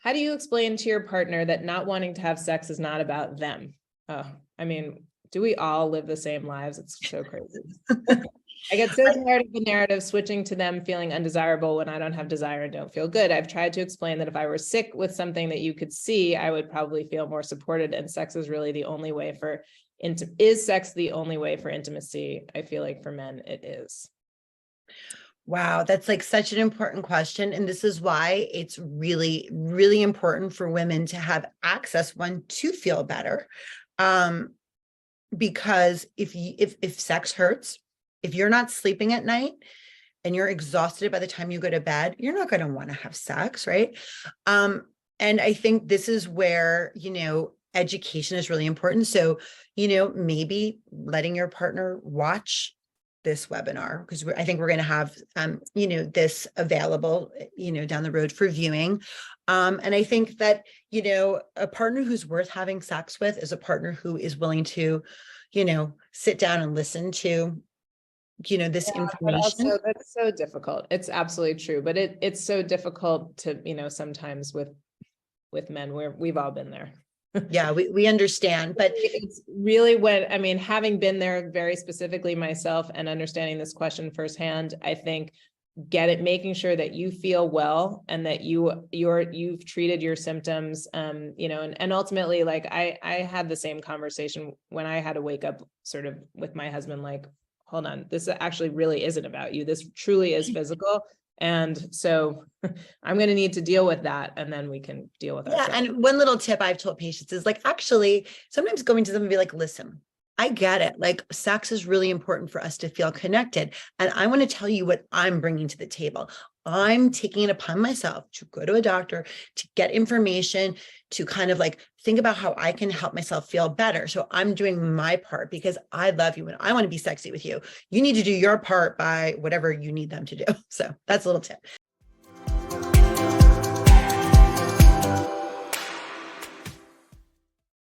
How do you explain to your partner that not wanting to have sex is not about them? Oh, I mean, do we all live the same lives? It's so crazy. I get so tired of the narrative switching to them feeling undesirable when I don't have desire and don't feel good. I've tried to explain that if I were sick with something that you could see, I would probably feel more supported, and sex is really the only way for is sex the only way for intimacy? I feel like for men it is. Wow, that's like such an important question. And this is why it's really, really important for women to have access, one, to feel better. Because if sex hurts, if you're not sleeping at night and you're exhausted by the time you go to bed, you're not going to want to have sex, right? And I think this is where, education is really important. So, maybe letting your partner watch this webinar, because I think we're going to have, this available, down the road for viewing. And I think that, a partner who's worth having sex with is a partner who is willing to, sit down and listen to, this information. But also that's so difficult. It's absolutely true, but it's so difficult to, sometimes with men, we've all been there. Yeah, we understand, but it's really having been there very specifically myself and understanding this question firsthand, I think making sure that you feel well and that you've treated your symptoms, and ultimately, like I had the same conversation when I had to wake up sort of with my husband, like, hold on, this actually really isn't about you. This truly is physical. And so I'm going to need to deal with that, and then we can deal with ourselves. And one little tip I've told patients is, like, actually sometimes going to them and be like, listen, I get it. Like, sex is really important for us to feel connected. And I want to tell you what I'm bringing to the table. I'm taking it upon myself to go to a doctor, to get information, to kind of like think about how I can help myself feel better. So I'm doing my part because I love you and I want to be sexy with you. You need to do your part by whatever you need them to do. So that's a little tip.